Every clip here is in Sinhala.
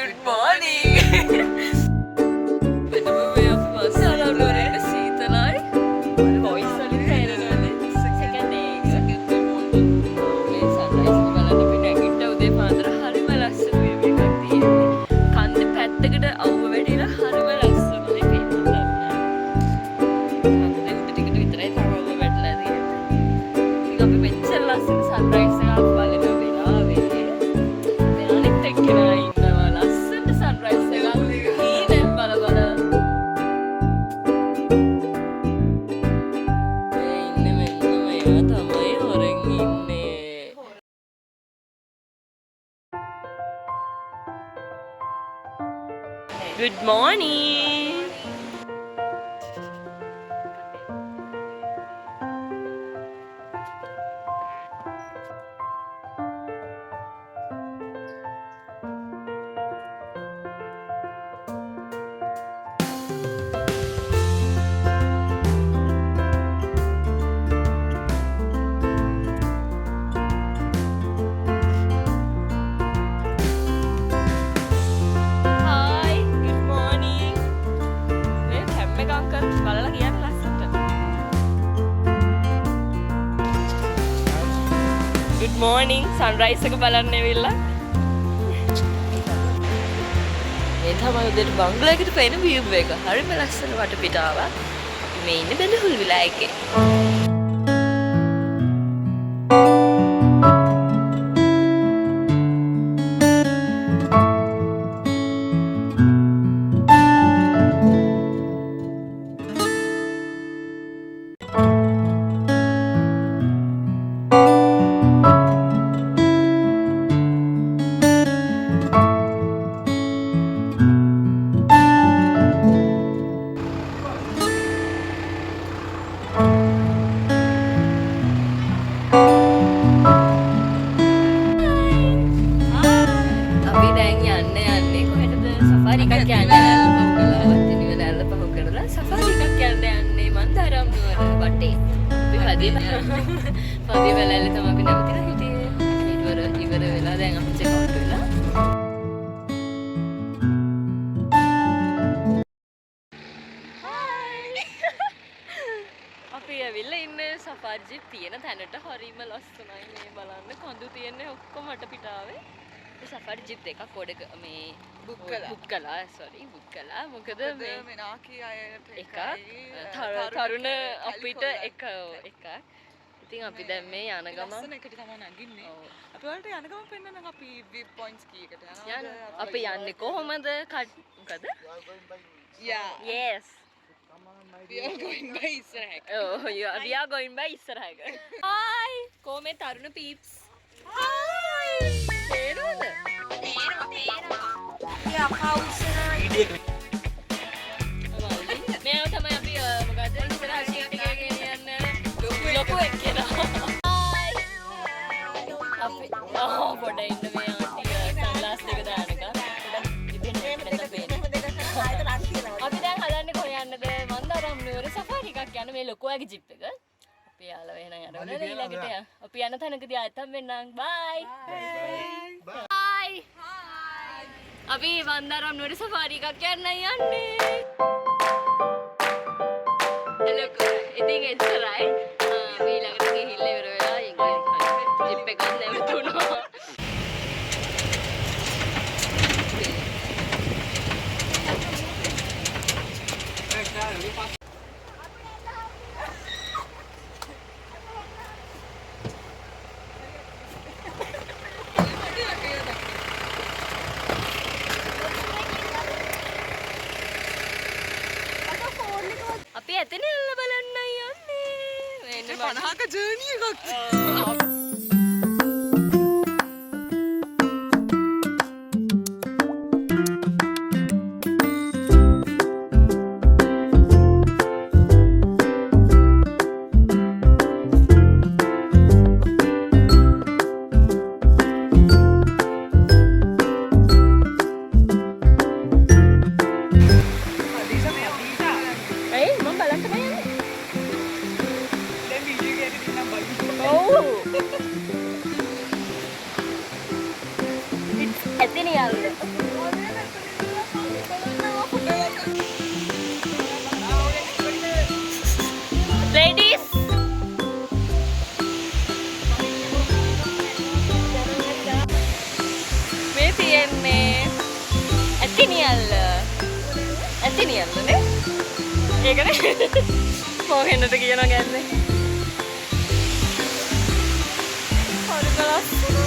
Good morning. Betul me අපි බස් යනවා නෝරේට සීතලයි. මම වොයිස් වලින් තේරෙනවද? second day එක. මේ sunrise එක බලන්න අපි නැගිට උදේ පාන්දර හරිම ලස්සන view එකක් තියෙන්නේ. කන්ද පැත්තකට අවුව වැටිලා හරිම ලස්සනයි පේනවා. කන්දේ උඩ ටිකට විතරයි තව අවුව වැටලා තියෙන්නේ. ඉතින් අපි මෙච්චර ලස්සන sunrise එකක් බලන වෙලාවේ මෙයානෙත් එක්කෙනා ඉන්නවා ලස්සන sunrise එකක්. ඊදෙන් බල බල Good morning. Good morning. Sunrise එක බලන්න ඇවිල්ලා. මේ තමයි උදේට බංගලෝරයකට පේන view එක. හරිම ලස්සන වටපිටාවක්. අපි මේ ඉන්නේ බෙදහුල් විලායකේ. පදි වෙලාවල තමයි අපි නැවතිලා හිටියේ. ඉවර වෙලා දැන් අපි චෙක් අවුට් වෙලා. අපි ඇවිල්ලා ඉන්නේ සෆාරි ජීප් තියෙන තැනට. හරිම ලස්සනයි මේ බලන්න. කඳු තියෙන්නේ ඔක්කොම වටපිටාවේ. මේ සෆාරි ජීප් දෙකක් කොඩක මේ බුක් කළා. මොකද මේ නාකි අයට එකක් තරුණ අපිට එකක්. ඉතින් අපි දැන් මේ යන ගමන් ලස්සන එකට තමයි නගින්නේ. අපි වලට යන ගමන් පෙන්නන අපි view points කීයකට යනවා. අපි යන්නේ කොහොමද? මොකද? Yes. We are going by ඉස්සරහට. Oh, we are going by ඉස්සරහට. Hi. කොහොමද තරුණ peeps? Hi. තේරුණාද? තේරෙනවා. යා පවුසරයි. මේ තමයි අපි මොකද ඉස්සරහ ෂීට් එකේ ගෙනියන්න ලොකු එක්කෙනා. අපි පොඩ ඉන්න මේ ආන්ටි සන්ග්ලාස් දෙක දානක. අපි දැන් හදන්නේ කොහෙ යන්නද? මන්දාරම් නුවර සෆාරි එකක් යන මේ ලොකු වගේ ජිප් එක. අපි යාළුවා එහෙනම් යනවා ඊළඟට. අපි යන තැනකදී ආයෙත් වෙන්නම්. bye. bye. අපි මන්දාරම් නුවර සෆාරි එකක් යන්න යන්නේ. ඉතින් එච්චරයි. අපි ළඟට ගිහිල්ලා ඉවර වෙලා ජිප් එකක් නැවතුණා. අපි එතන එල්ල බලන්න යන්නේ. 50ක ජර්නි එකක්. ඇතිනේ යාළුවෝ. මේ තියෙන්නේ ඇතිනියල්ල. ඇතිනියල්ලනේ. ඒකනේ. කොහෙන්ද කියනවා ගැන්නේ. හරි ලස්සනයි.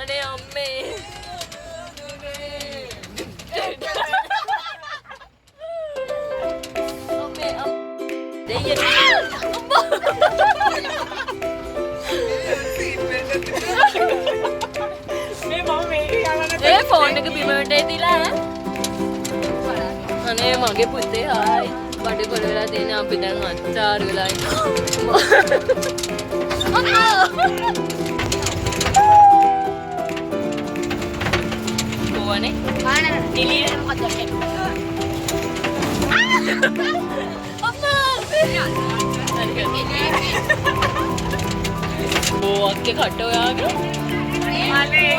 අනේ අම්මේ ඒ ෆෝන් එක බිමට ඇතිලා අනේ මගේ පුතේ හායි බඩ කොළ වෙලා තියෙන අපි දැන් අච්චාරු වෙලා ඉන්නවා කොහොනේ ආනන නිලිය මොකද කියන්නේ ඕ අක්කේ කට ඔයාගේ අනේ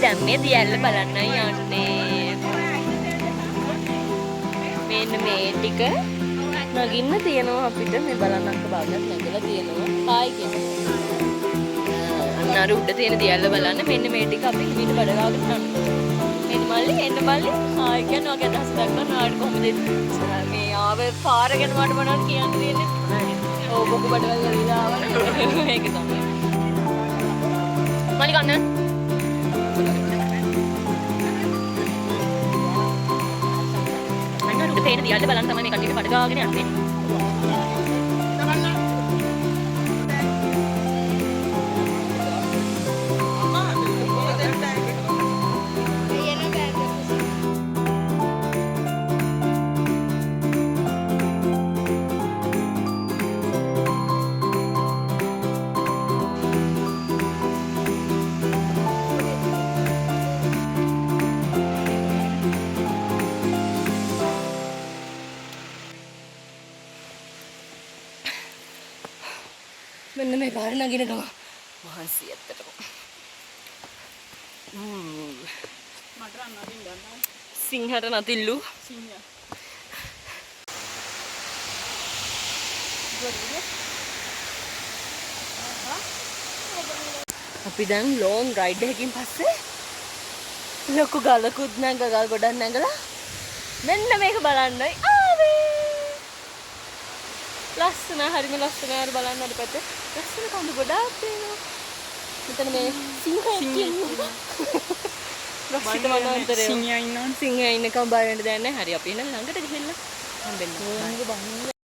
දැන් මේ දියැල්ල බලන්නයි යන්නේ. මෙන්න මේ ටික නගින්න තියෙනවා අපිට මේ බලන්න අක්ක භාගයක් නැගලා තියෙනවා. හායි කියනවා. අන්න උඩ තියෙන දියැල්ල බලන්න මෙන්න මේ ටික අපි හිමිට බඩ ගාගෙන යනවා. මෙන්න මල්ලි එන්න මල්ලි. හායි කියනවා ඔගේ අදහස් දක්වන්න ආඩ කොහොමද මේ ආවේ පාර ගැන මට මොනවද කියන්න තියෙන්නේ? ඔව් බොකු බඩවල ගිහලා ආවනේ. මේක තමයි. මල්ලි ගන්න. අන්න උඩ තේන දියල්ල බලන්න තමයි මේ කට්ටිය බඩ ගාගෙන යන්නේ. මෙන්න මේ පාර නගින ගම මහන්සි ඇත්තටම මට නම් නදින්න ගන්න සිංහට නතිල්ලු අපි දැන් ලොන් රයිඩ් එකකින් පස්සේ ලොකු ගලකුත් නැග ගල් ගොඩක් නැගලා මෙන්න මේක බලන්නයි ආවේ ලස්සන හරිම ලස්සන අර බලන්න අර පැත්තේ ලස්සන කඳු ගොඩාක් තියෙනවා. මෙතන මේ සිංහයෙක් ඉන්නවා. රක්ෂිත වනාන්තරය. සිංහයා ඉන්නවා. සිංහයා ඉන්නකම් බය වෙන්න දෙයක් නැහැ. හරි අපි එන්න ළඟට ගිහිල්ලා හම්බෙන්න.